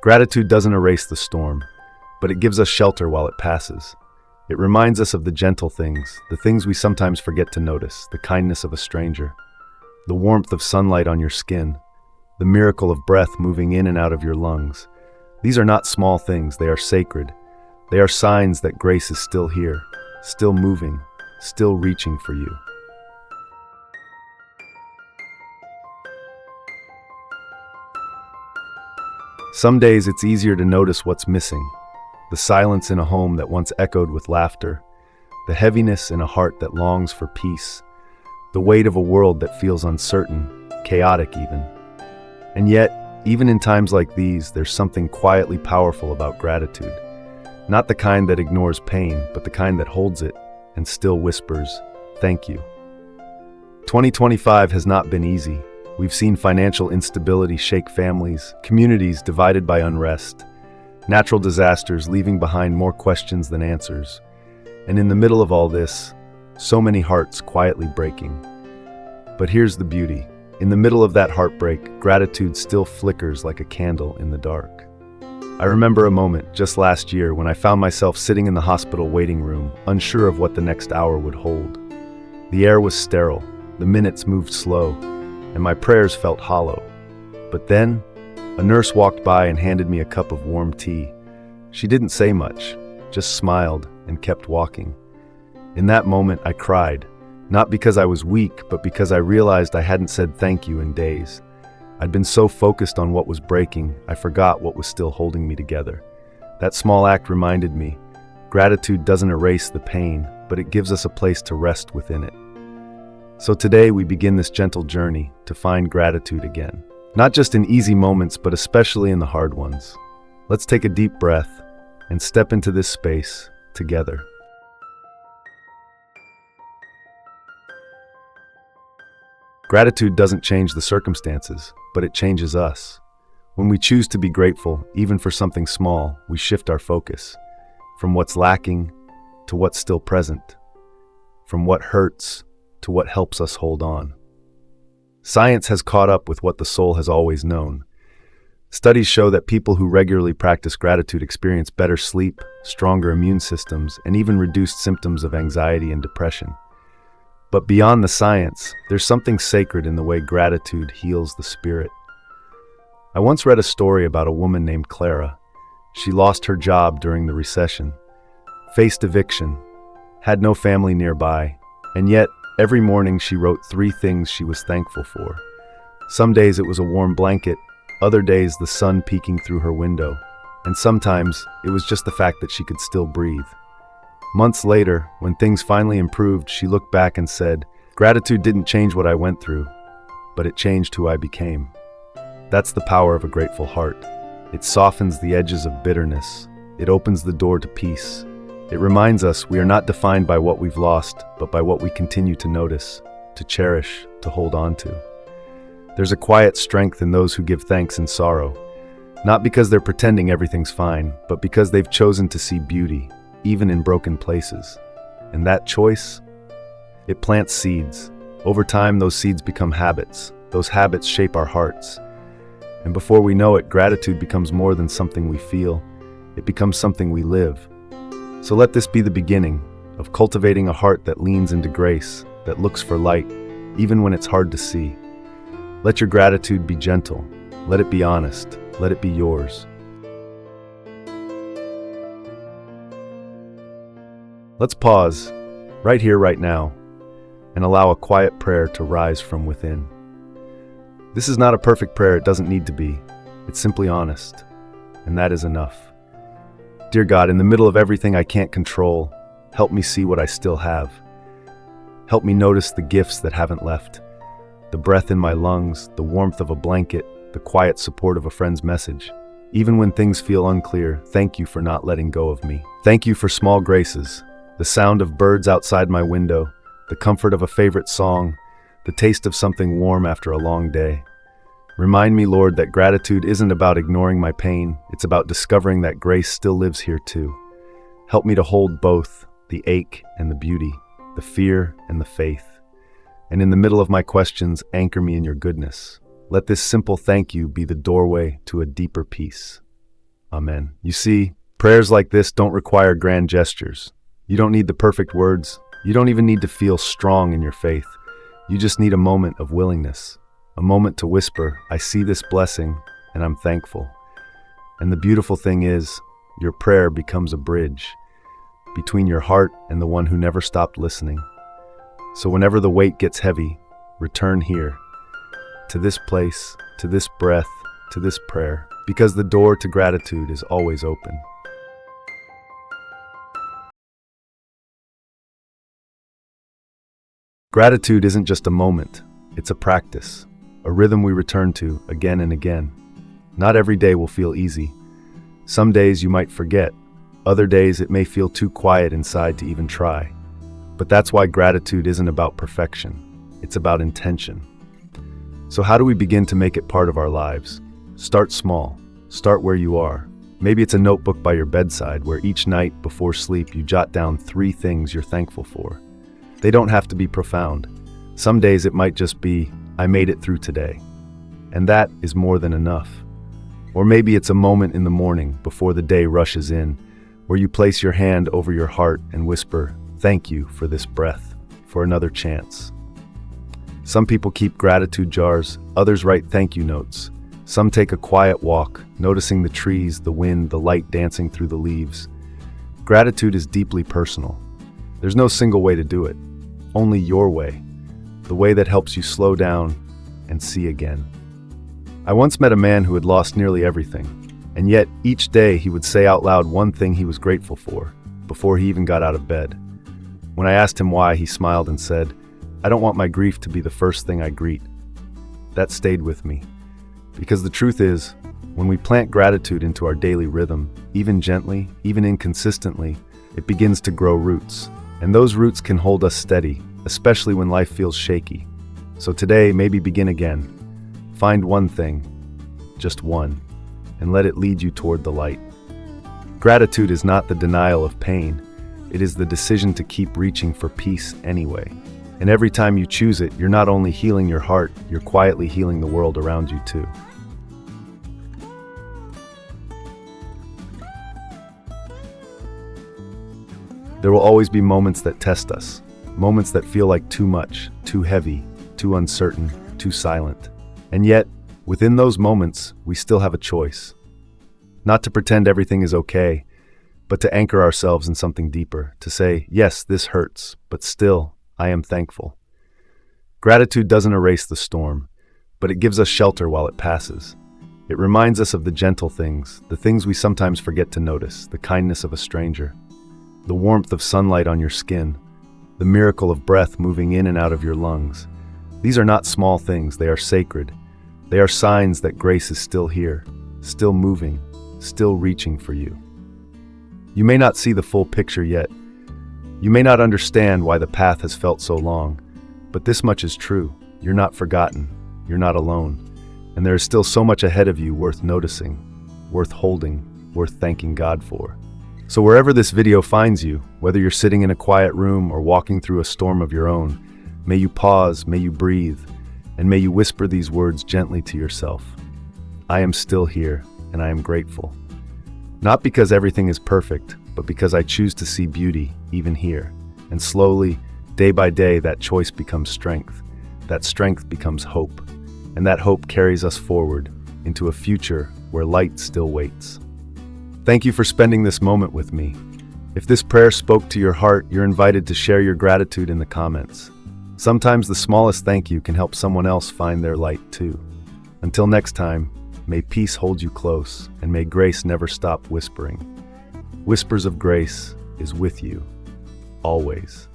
Gratitude doesn't erase the storm, but it gives us shelter while it passes. It reminds us of the gentle things, the things we sometimes forget to notice, the kindness of a stranger, the warmth of sunlight on your skin, the miracle of breath moving in and out of your lungs. These are not small things, they are sacred. They are signs that grace is still here, still moving, still reaching for you. Some days it's easier to notice what's missing. The silence in a home that once echoed with laughter, the heaviness in a heart that longs for peace, the weight of a world that feels uncertain, chaotic even. And yet, even in times like these, there's something quietly powerful about gratitude. Not the kind that ignores pain, but the kind that holds it and still whispers, "Thank you." 2025 has not been easy. We've seen financial instability shake families, communities divided by unrest, natural disasters leaving behind more questions than answers. And in the middle of all this, so many hearts quietly breaking. But here's the beauty. In the middle of that heartbreak, gratitude still flickers like a candle in the dark. I remember a moment just last year when I found myself sitting in the hospital waiting room, unsure of what the next hour would hold. The air was sterile, the minutes moved slow, and my prayers felt hollow. But then, a nurse walked by and handed me a cup of warm tea. She didn't say much, just smiled and kept walking. In that moment, I cried, not because I was weak, but because I realized I hadn't said thank you in days. I'd been so focused on what was breaking, I forgot what was still holding me together. That small act reminded me, gratitude doesn't erase the pain, but it gives us a place to rest within it. So today we begin this gentle journey to find gratitude again. Not just in easy moments, but especially in the hard ones. Let's take a deep breath and step into this space together. Gratitude doesn't change the circumstances, but it changes us. When we choose to be grateful, even for something small, we shift our focus from what's lacking to what's still present, from what hurts to what helps us hold on. Science has caught up with what the soul has always known. Studies show that people who regularly practice gratitude experience better sleep, stronger immune systems, and even reduced symptoms of anxiety and depression. But beyond the science, there's something sacred in the way gratitude heals the spirit. I once read a story about a woman named Clara. She lost her job during the recession, faced eviction, had no family nearby, and yet, every morning she wrote 3 things she was thankful for. Some days it was a warm blanket, other days the sun peeking through her window, and sometimes it was just the fact that she could still breathe. Months later, when things finally improved, she looked back and said, "Gratitude didn't change what I went through, but it changed who I became." That's the power of a grateful heart. It softens the edges of bitterness. It opens the door to peace. It reminds us we are not defined by what we've lost, but by what we continue to notice, to cherish, to hold on to. There's a quiet strength in those who give thanks in sorrow, not because they're pretending everything's fine, but because they've chosen to see beauty, even in broken places. And that choice, it plants seeds. Over time, those seeds become habits. Those habits shape our hearts. And before we know it, gratitude becomes more than something we feel. It becomes something we live. So let this be the beginning of cultivating a heart that leans into grace, that looks for light, even when it's hard to see. Let your gratitude be gentle. Let it be honest. Let it be yours. Let's pause, right here, right now, and allow a quiet prayer to rise from within. This is not a perfect prayer, it doesn't need to be. It's simply honest, and that is enough. Dear God, in the middle of everything I can't control, help me see what I still have. Help me notice the gifts that haven't left. The breath in my lungs, the warmth of a blanket, the quiet support of a friend's message. Even when things feel unclear, thank you for not letting go of me. Thank you for small graces, the sound of birds outside my window, the comfort of a favorite song, the taste of something warm after a long day. Remind me, Lord, that gratitude isn't about ignoring my pain, it's about discovering that grace still lives here too. Help me to hold both, the ache and the beauty, the fear and the faith. And in the middle of my questions, anchor me in your goodness. Let this simple thank you be the doorway to a deeper peace. Amen. You see, prayers like this don't require grand gestures. You don't need the perfect words. You don't even need to feel strong in your faith. You just need a moment of willingness, a moment to whisper, I see this blessing and I'm thankful. And the beautiful thing is, your prayer becomes a bridge between your heart and the one who never stopped listening. So whenever the weight gets heavy, return here, to this place, to this breath, to this prayer, because the door to gratitude is always open. Gratitude isn't just a moment, it's a practice, a rhythm we return to again and again. Not every day will feel easy. Some days you might forget, other days it may feel too quiet inside to even try. But that's why gratitude isn't about perfection, it's about intention. So how do we begin to make it part of our lives? Start small, start where you are. Maybe it's a notebook by your bedside where each night before sleep you jot down 3 things you're thankful for. They don't have to be profound. Some days it might just be, I made it through today. And that is more than enough. Or maybe it's a moment in the morning before the day rushes in, where you place your hand over your heart and whisper, thank you for this breath, for another chance. Some people keep gratitude jars, others write thank you notes. Some take a quiet walk, noticing the trees, the wind, the light dancing through the leaves. Gratitude is deeply personal. There's no single way to do it, only your way, the way that helps you slow down and see again. I once met a man who had lost nearly everything, and yet each day he would say out loud one thing he was grateful for, before he even got out of bed. When I asked him why, he smiled and said, I don't want my grief to be the first thing I greet. That stayed with me, because the truth is, when we plant gratitude into our daily rhythm, even gently, even inconsistently, it begins to grow roots, and those roots can hold us steady, especially when life feels shaky. So today, maybe begin again. Find one thing, just one, and let it lead you toward the light. Gratitude is not the denial of pain, it is the decision to keep reaching for peace anyway. And every time you choose it, you're not only healing your heart, you're quietly healing the world around you too. There will always be moments that test us, moments that feel like too much, too heavy, too uncertain, too silent. And yet, within those moments, we still have a choice. Not to pretend everything is okay, but to anchor ourselves in something deeper, to say, yes, this hurts, but still, I am thankful. Gratitude doesn't erase the storm, but it gives us shelter while it passes. It reminds us of the gentle things, the things we sometimes forget to notice, the kindness of a stranger, the warmth of sunlight on your skin, the miracle of breath moving in and out of your lungs. These are not small things, they are sacred. They are signs that grace is still here, still moving, still reaching for you. You may not see the full picture yet. You may not understand why the path has felt so long, but this much is true. You're not forgotten, you're not alone, and there is still so much ahead of you worth noticing, worth holding, worth thanking God for. So wherever this video finds you, whether you're sitting in a quiet room or walking through a storm of your own, may you pause, may you breathe, and may you whisper these words gently to yourself. I am still here, and I am grateful. Not because everything is perfect, but because I choose to see beauty, even here. And slowly, day by day, that choice becomes strength. That strength becomes hope. And that hope carries us forward into a future where light still waits. Thank you for spending this moment with me. If this prayer spoke to your heart, you're invited to share your gratitude in the comments. Sometimes the smallest thank you can help someone else find their light too. Until next time, may peace hold you close, and may grace never stop whispering. Whispers of Grace is with you, always.